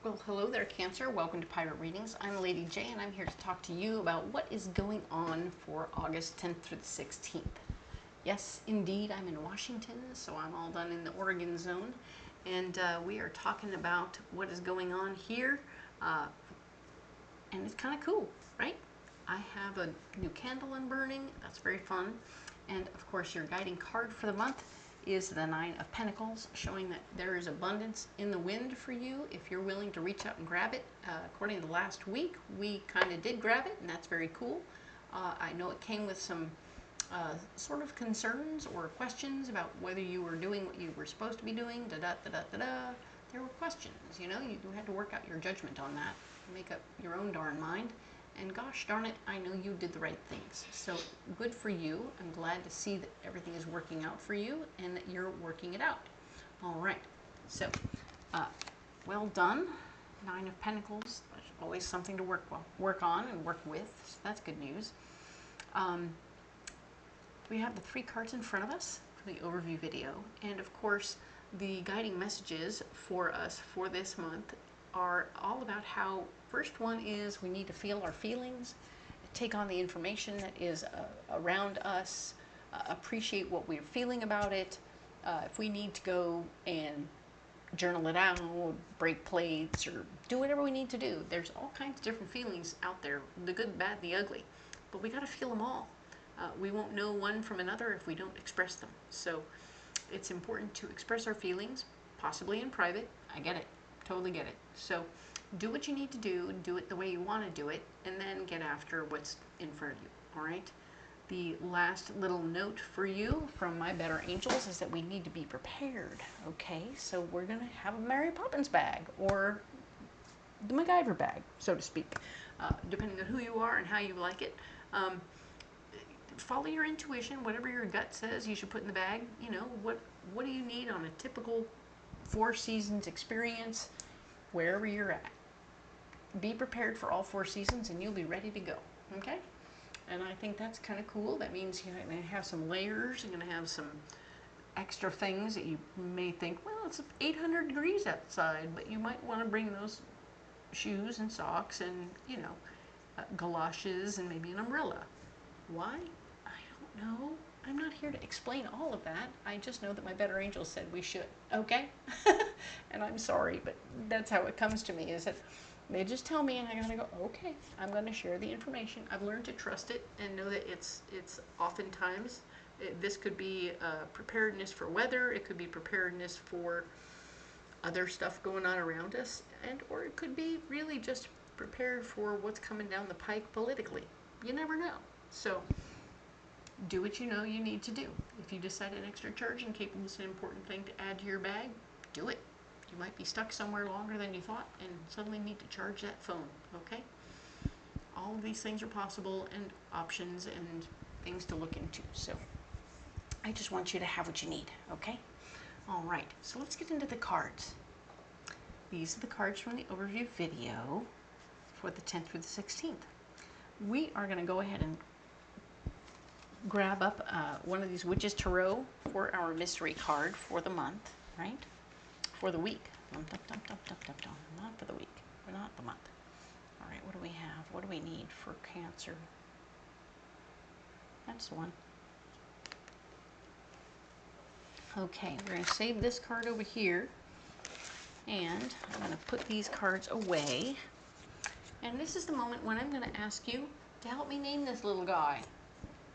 Well, hello there, Cancer. Welcome to Pirate Readings. I'm Lady J, and I'm here to talk to you about what is going on for August 10th through the 16th. Yes, indeed, I'm in Washington, so I'm all done in the Oregon zone, and we are talking about what is going on here, and it's kind of cool, right? I have a new candle I'm burning. That's very fun. And, of course, your guiding card for the month is the Nine of Pentacles, showing that there is abundance in the wind for you if you're willing to reach out and grab it. According to last week, we kind of did grab it, and that's very cool. I know it came with some sort of concerns or questions about whether you were doing what you were supposed to be doing, da-da-da-da-da-da. There were questions, you know, you had to work out your judgment on that, make up your own darn mind. And gosh darn it, I know you did the right things. So good for you. I'm glad to see that everything is working out for you and that you're working it out. All right. So, well done. Nine of Pentacles. There's always something to work on and work with. So that's good news. We have the three cards in front of us for the overview video. And of course, the guiding messages for us for this month are all about how, first one is we need to feel our feelings, take on the information that is around us, appreciate what we're feeling about it. If we need to go and journal it out, break plates, or do whatever we need to do, there's all kinds of different feelings out there, the good, the bad, the ugly, but we got to feel them all. We won't know one from another if we don't express them. So it's important to express our feelings, possibly in private. I get it. Totally get it. So do what you need to do it the way you want to do it, and then get after what's in front of you, all right? The last little note for you from my better angels is that we need to be prepared, okay? So we're going to have a Mary Poppins bag, or the MacGyver bag, so to speak, depending on who you are and how you like it. Follow your intuition, whatever your gut says you should put in the bag. You know, what do you need on a typical 4 seasons experience, wherever you're at. Be prepared for all 4 seasons and you'll be ready to go, okay? And I think that's kind of cool. That means you're going to have some layers, you're going to have some extra things that you may think, well, it's 800 degrees outside, but you might want to bring those shoes and socks and, you know, galoshes and maybe an umbrella. Why? I don't know. I'm not here to explain all of that. I just know that my better angels said we should, okay? And I'm sorry, but that's how it comes to me, is that they just tell me and I gotta go, okay, I'm gonna share the information. I've learned to trust it and know that it's oftentimes, this could be preparedness for weather, it could be preparedness for other stuff going on around us, and or it could be really just prepared for what's coming down the pike politically. You never know. So do what you know you need to do. If you decide an extra charging cable is an important thing to add to your bag, do it. You might be stuck somewhere longer than you thought and suddenly need to charge that phone, okay? All of these things are possible and options and things to look into. So I just want you to have what you need, okay? All right, so let's get into the cards. These are the cards from the overview video for the 10th through the 16th. We are going to go ahead and grab up one of these Witches Tarot for our mystery card for the month, right? For the week. Not for the week. Not the month. All right, what do we have? What do we need for Cancer? That's the one. Okay, we're going to save this card over here. And I'm going to put these cards away. And this is the moment when I'm going to ask you to help me name this little guy.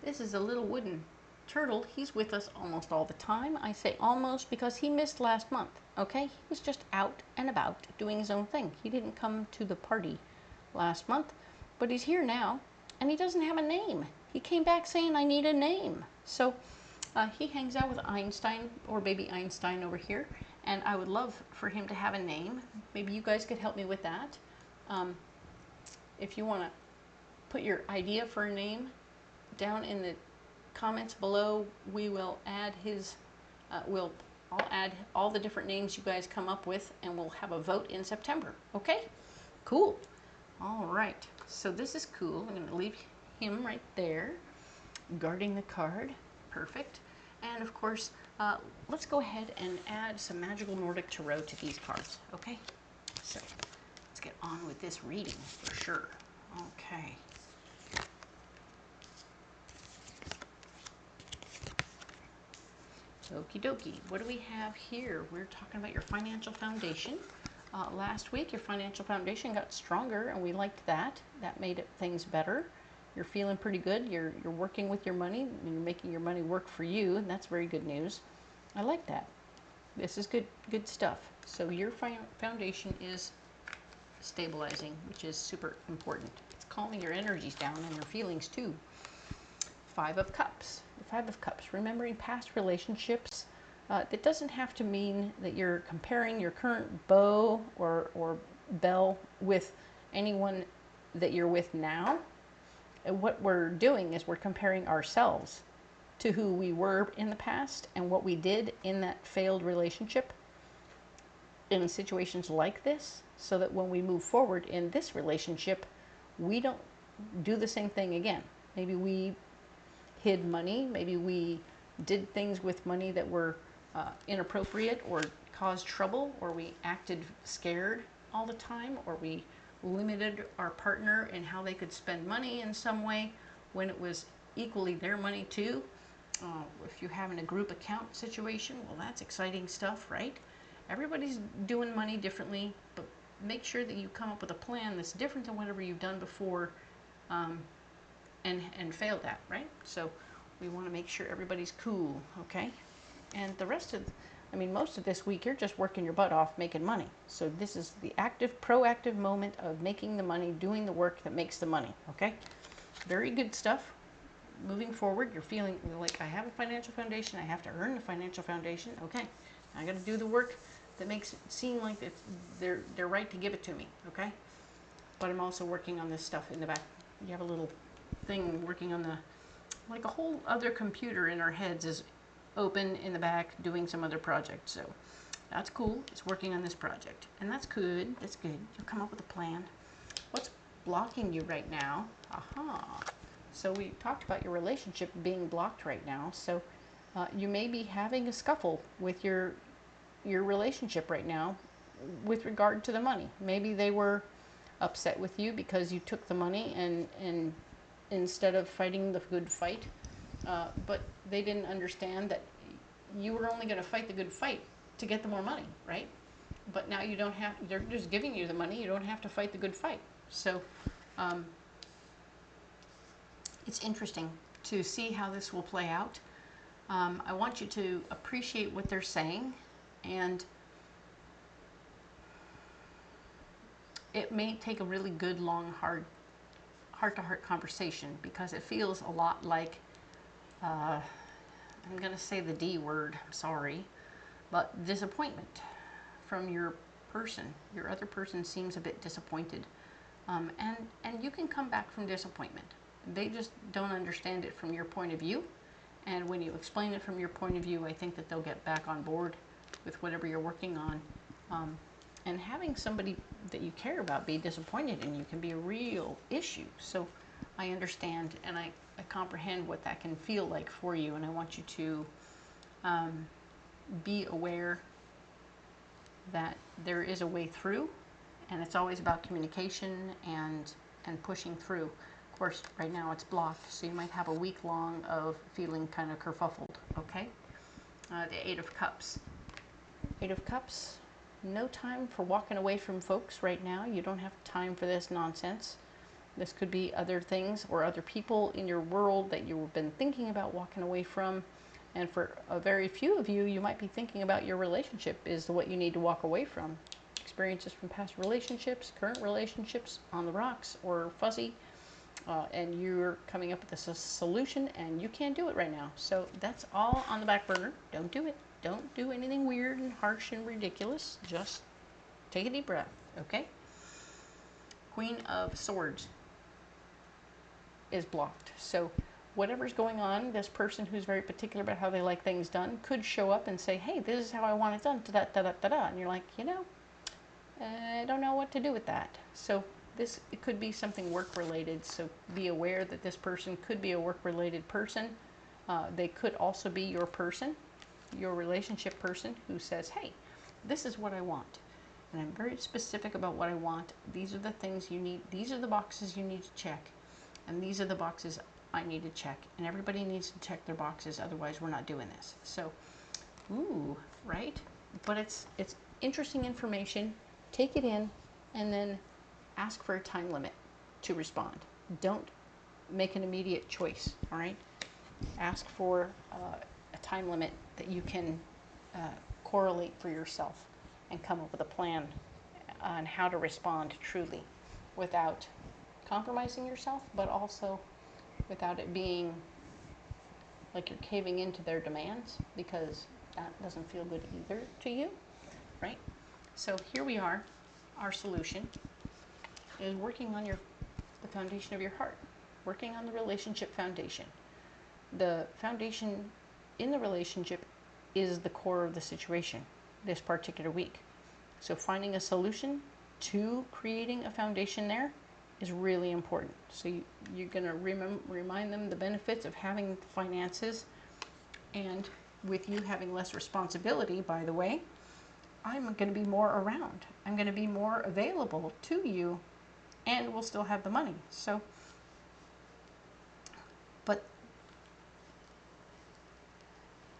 This is a little wooden turtle. He's with us almost all the time. I say almost because he missed last month, okay? He was just out and about doing his own thing. He didn't come to the party last month, but he's here now, and he doesn't have a name. He came back saying, I need a name. So he hangs out with Einstein, or baby Einstein over here, and I would love for him to have a name. Maybe you guys could help me with that. If you want to put your idea for a name down in the comments below, we will add his, I'll add all the different names you guys come up with, and we'll have a vote in September. Okay? Cool. All right. So this is cool. I'm going to leave him right there, guarding the card. Perfect. And of course, let's go ahead and add some magical Nordic tarot to these cards. Okay? So let's get on with this reading for sure. Okay. Okie dokie. What do we have here? We're talking about your financial foundation. Last week, your financial foundation got stronger, and we liked that. That made things better. You're feeling pretty good. You're working with your money, and you're making your money work for you, and that's very good news. I like that. This is good stuff. So your foundation is stabilizing, which is super important. It's calming your energies down and your feelings too. Five of Cups. The Five of Cups. Remembering past relationships. It doesn't have to mean that you're comparing your current beau or belle with anyone that you're with now. And what we're doing is we're comparing ourselves to who we were in the past and what we did in that failed relationship in situations like this, so that when we move forward in this relationship, we don't do the same thing again. Maybe we hid money, maybe we did things with money that were inappropriate or caused trouble, or we acted scared all the time, or we limited our partner in how they could spend money in some way when it was equally their money too. If you're having a group account situation, well, that's exciting stuff, right? Everybody's doing money differently, but make sure that you come up with a plan that's different than whatever you've done before and failed at, right? So we want to make sure everybody's cool, okay? And the rest of, most of this week, you're just working your butt off making money. So this is the active, proactive moment of making the money, doing the work that makes the money, okay? Very good stuff. Moving forward, you're feeling like, I have a financial foundation, I have to earn the financial foundation, okay? I got to do the work that makes it seem like they're right to give it to me, okay? But I'm also working on this stuff in the back. You have a little thing working on like a whole other computer in our heads is open in the back doing some other project. So that's cool. It's working on this project, and that's good. That's good. You'll come up with a plan. What's blocking you right now? Aha. So we talked about your relationship being blocked right now. So you may be having a scuffle with your relationship right now with regard to the money. Maybe they were upset with you because you took the money and instead of fighting the good fight, but they didn't understand that you were only going to fight the good fight to get the more money, right? But now you don't have, they're just giving you the money, you don't have to fight the good fight. So it's interesting to see how this will play out. I want you to appreciate what they're saying, and it may take a really good, long, heart-to-heart conversation, because it feels a lot like, I'm going to say the D word, I'm sorry, but disappointment from your person. Your other person seems a bit disappointed. And you can come back from disappointment. They just don't understand it from your point of view. And when you explain it from your point of view, I think that they'll get back on board with whatever you're working on. And having somebody that you care about be disappointed in you can be a real issue. So I understand, and I comprehend what that can feel like for you, and I want you to be aware that there is a way through, and it's always about communication and pushing through. Of course, right now it's blocked, so you might have a week long of feeling kind of kerfuffled, okay? The Eight of Cups. Eight of Cups, no time for walking away from folks right now. You don't have time for this nonsense. This could be other things or other people in your world that you've been thinking about walking away from. And for a very few of you, you might be thinking about your relationship is what you need to walk away from. Experiences from past relationships, current relationships on the rocks or fuzzy. And you're coming up with a solution, and you can't do it right now. So that's all on the back burner. Don't do it. Don't do anything weird and harsh and ridiculous. Just take a deep breath, okay? Queen of Swords is blocked. So whatever's going on, this person who's very particular about how they like things done could show up and say, hey, this is how I want it done, da-da-da-da-da. And you're like, I don't know what to do with that. So it could be something work-related, so be aware that this person could be a work-related person. They could also be your person, your relationship person, who says, hey, this is what I want. and I'm very specific about what I want. These are the things you need. These are the boxes you need to check, and these are the boxes I need to check. And everybody needs to check their boxes, otherwise we're not doing this. So, ooh, right? But it's interesting information. Take it in, and then ask for a time limit to respond. Don't make an immediate choice, all right? Ask for a time limit that you can correlate for yourself and come up with a plan on how to respond truly without compromising yourself, but also without it being like you're caving into their demands, because that doesn't feel good either to you, right? So here we are. Our solution is working on the foundation of your heart, working on the relationship foundation. The foundation in the relationship is the core of the situation this particular week. So finding a solution to creating a foundation there is really important. So you're going to remind them the benefits of having finances, and with you having less responsibility, by the way, I'm going to be more around. I'm going to be more available to you, and we'll still have the money. So,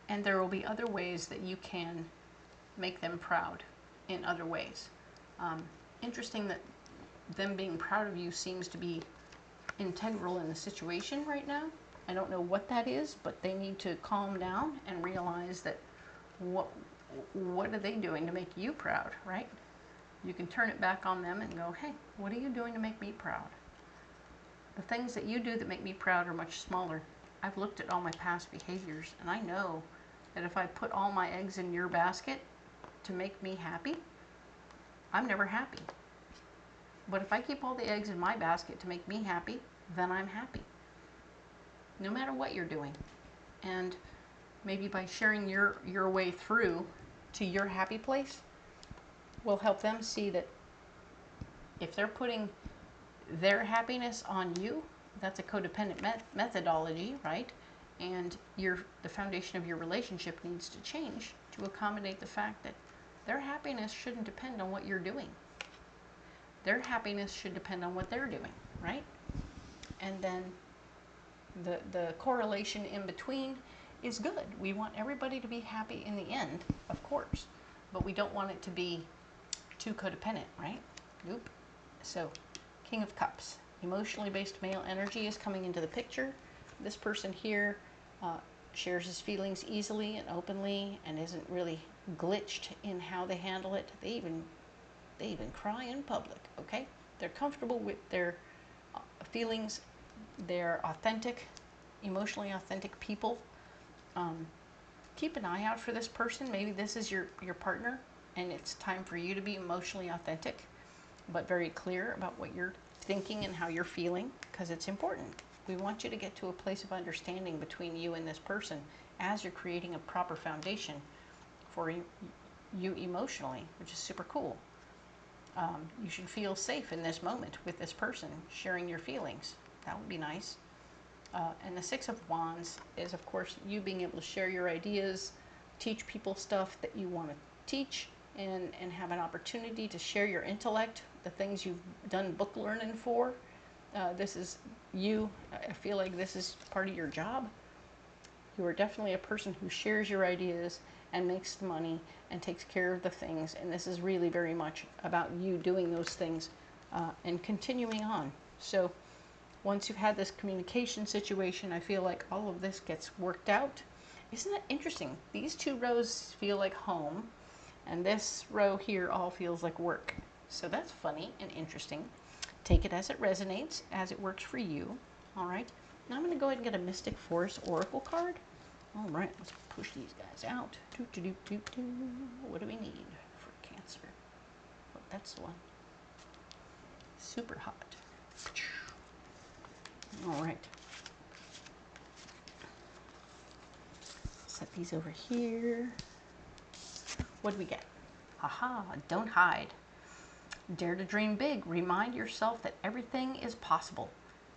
and there will be other ways that you can make them proud in other ways. Interesting that them being proud of you seems to be integral in the situation right now. I don't know what that is, but they need to calm down and realize that what are they doing to make you proud, right? You can turn it back on them and go, hey, what are you doing to make me proud? The things that you do that make me proud are much smaller. I've looked at all my past behaviors, and I know that if I put all my eggs in your basket to make me happy, I'm never happy. But if I keep all the eggs in my basket to make me happy, then I'm happy. No matter what you're doing. And maybe by sharing your way through to your happy place will help them see that if they're putting their happiness on you, that's a codependent methodology, right? And the foundation of your relationship needs to change to accommodate the fact that their happiness shouldn't depend on what you're doing. Their happiness should depend on what they're doing, right? And then the correlation in between is good. We want everybody to be happy in the end, of course, but we don't want it to be too codependent, right? Nope. So, King of Cups. Emotionally based male energy is coming into the picture. This person here shares his feelings easily and openly and isn't really glitched in how they handle it. They even cry in public, okay? They're comfortable with their feelings. They're authentic, emotionally authentic people. Keep an eye out for this person. Maybe this is your partner, and it's time for you to be emotionally authentic, but very clear about what you're thinking and how you're feeling, because it's important. We want you to get to a place of understanding between you and this person as you're creating a proper foundation for you emotionally, which is super cool. You should feel safe in this moment with this person, sharing your feelings. That would be nice. And the Six of Wands is, of course, you being able to share your ideas, teach people stuff that you want to teach, and have an opportunity to share your intellect, the things you've done book learning for. This is you. I feel like this is part of your job. You are definitely a person who shares your ideas and makes the money and takes care of the things. And this is really very much about you doing those things and continuing on. So once you've had this communication situation, I feel like all of this gets worked out. Isn't that interesting? These two rows feel like home, and this row here all feels like work. So that's funny and interesting. Take it as it resonates, as it works for you. All right. Now I'm going to go ahead and get a Mystic Forest Oracle card. All right. Let's push these guys out. What do we need for Cancer? Oh, that's the one. Super hot. All right. Set these over here. What do we get? Aha, don't hide. Dare to dream big. Remind yourself that everything is possible.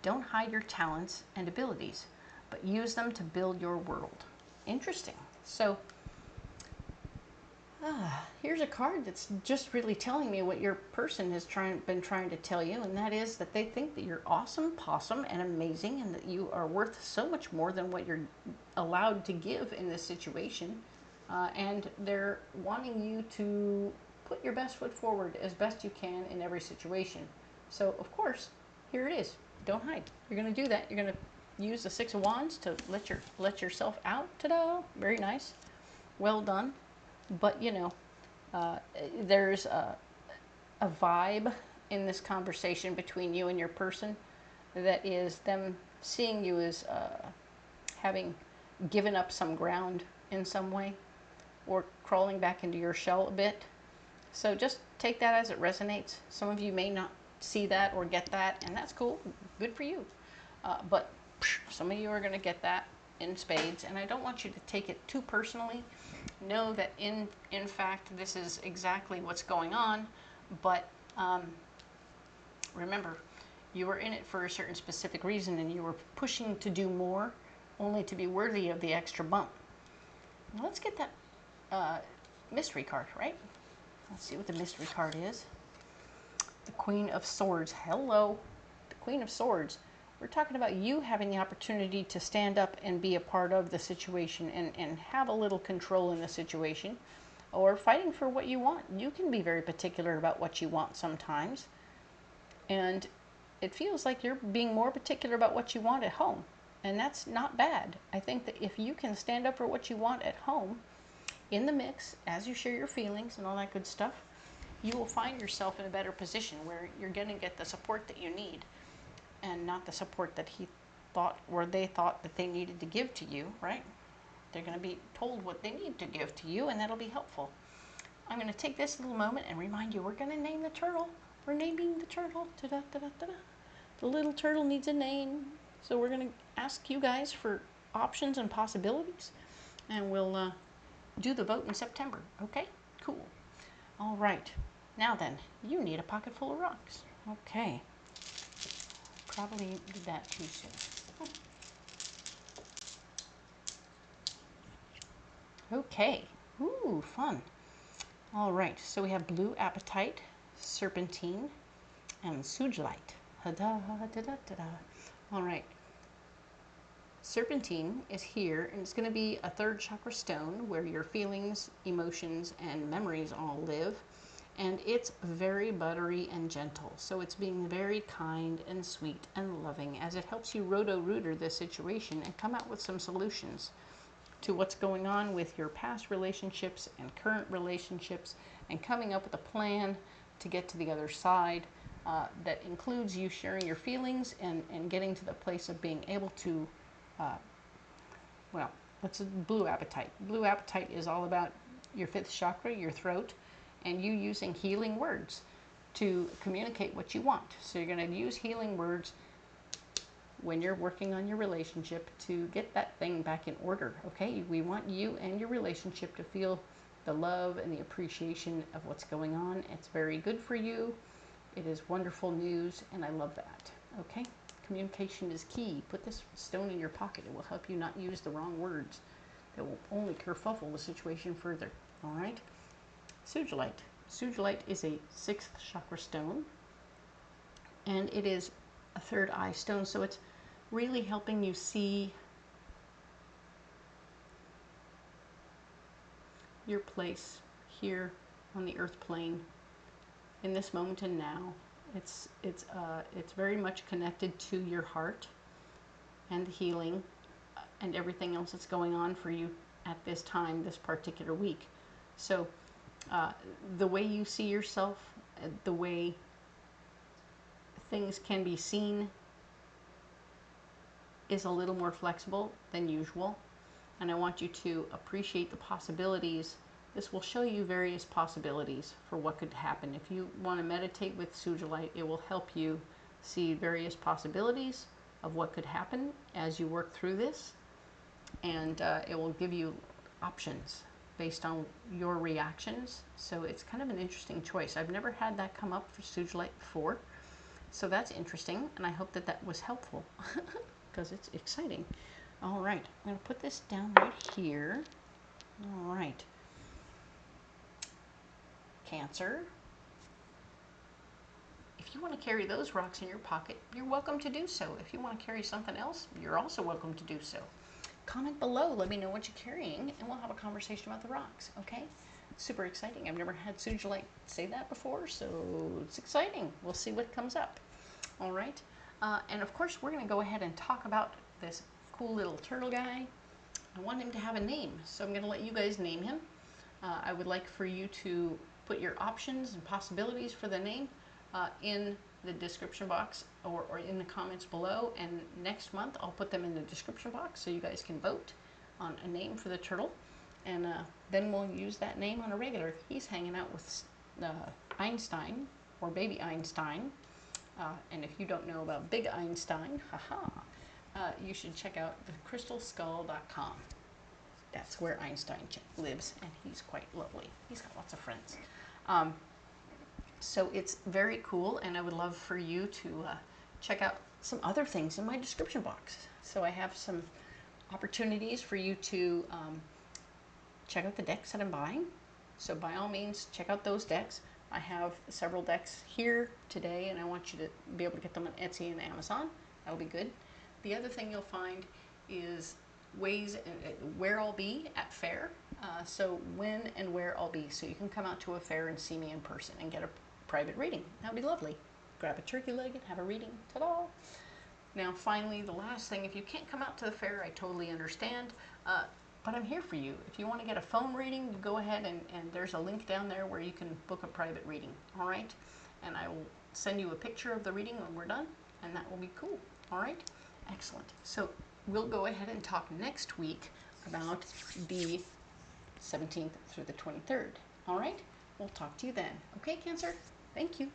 Don't hide your talents and abilities, but use them to build your world. Interesting. So, Here's a card that's just really telling me what your person has been trying to tell you, and that is that they think that you're awesome, possum, and amazing, and that you are worth so much more than what you're allowed to give in this situation. And they're wanting you to put your best foot forward as best you can in every situation. So, of course, here it is. Don't hide. You're going to do that. You're going to use the Six of Wands to let yourself out. Ta-da! Very nice. Well done. But, you know, there's a vibe in this conversation between you and your person that is them seeing you as having given up some ground in some way or crawling back into your shell a bit. So just take that as it resonates. Some of you may not see that or get that, and that's cool. Good for you. But some of you are going to get that in spades, and I don't want you to take it too personally. Know that in fact this is exactly what's going on, but remember, you were in it for a certain specific reason, and you were pushing to do more only to be worthy of the extra bump. Now let's get that mystery card, right? Let's see what the mystery card is. The Queen of Swords. Hello, the Queen of Swords. We're talking about you having the opportunity to stand up and be a part of the situation and have a little control in the situation, or fighting for what you want. You can be very particular about what you want sometimes, and it feels like you're being more particular about what you want at home, and that's not bad. I think that if you can stand up for what you want at home, in the mix, as you share your feelings and all that good stuff, you will find yourself in a better position where you're going to get the support that you need, and not the support that he thought or they thought that they needed to give to you, right? They're going to be told what they need to give to you, and that'll be helpful. I'm going to take this little moment and remind you we're going to name the turtle. We're naming the turtle. Da-da-da-da-da-da. The little turtle needs a name. So we're going to ask you guys for options and possibilities, and we'll do the vote in September. Okay? Cool. All right. Now then, you need a pocket full of rocks. Okay. Probably did that too soon. Okay. Ooh, fun. All right. So we have blue apatite, serpentine, and sugilite. Da-da-da-da-da-da. All right. Serpentine is here, and it's going to be a third chakra stone where your feelings, emotions, and memories all live. And it's very buttery and gentle. So it's being very kind and sweet and loving as it helps you roto-rooter this situation and come out with some solutions to what's going on with your past relationships and current relationships, and coming up with a plan to get to the other side that includes you sharing your feelings and getting to the place of being able to well, what's a blue apatite? Blue apatite is all about your fifth chakra, your throat, and you using healing words to communicate what you want. So you're going to use healing words when you're working on your relationship to get that thing back in order, okay? We want you and your relationship to feel the love and the appreciation of what's going on. It's very good for you. It is wonderful news, and I love that, okay? Communication is key. Put this stone in your pocket. It will help you not use the wrong words. That will only kerfuffle the situation further. All right? Sugilite. Sugilite is a sixth chakra stone, and it is a third eye stone, so it's really helping you see your place here on the earth plane in this moment and now. It's very much connected to your heart and the healing and everything else that's going on for you at this time, this particular week. So the way you see yourself, the way things can be seen is a little more flexible than usual. And I want you to appreciate the possibilities. This will show you various possibilities for what could happen. If you want to meditate with Sugilite, it will help you see various possibilities of what could happen as you work through this. And it will give you options based on your reactions. So it's kind of an interesting choice. I've never had that come up for Sugilite before. So that's interesting, and I hope that that was helpful because it's exciting. All right, I'm going to put this down right here. All right. Cancer, if you want to carry those rocks in your pocket, you're welcome to do so. If you want to carry something else, you're also welcome to do so. Comment below, let me know what you're carrying, and we'll have a conversation about the rocks, okay? Super exciting. I've never had Sujilite say that before, so it's exciting. We'll see what comes up. All right. And of course, we're going to go ahead and talk about this cool little turtle guy. I want him to have a name, so I'm going to let you guys name him. I would like for you to put your options and possibilities for the name in the description box or in the comments below, and next month I'll put them in the description box so you guys can vote on a name for the turtle, and then we'll use that name on a regular. He's hanging out with Einstein, or baby Einstein, and if you don't know about big Einstein, you should check out thecrystalskull.com. That's where Einstein lives, and he's quite lovely. He's got lots of friends. So it's very cool, and I would love for you to check out some other things in my description box. So I have some opportunities for you to check out the decks that I'm buying. So by all means, check out those decks. I have several decks here today, and I want you to be able to get them on Etsy and Amazon. That'll be good. The other thing you'll find is ways where I'll be at fair. So when and where I'll be. So you can come out to a fair and see me in person and get a private reading. That'd be lovely. Grab a turkey leg and have a reading. Ta-da! Now finally, the last thing, if you can't come out to the fair, I totally understand. But I'm here for you. If you want to get a phone reading, go ahead and there's a link down there where you can book a private reading. All right? And I will send you a picture of the reading when we're done, and that will be cool. All right? Excellent. So we'll go ahead and talk next week about the 17th through the 23rd. All right? We'll talk to you then. Okay, Cancer? Thank you.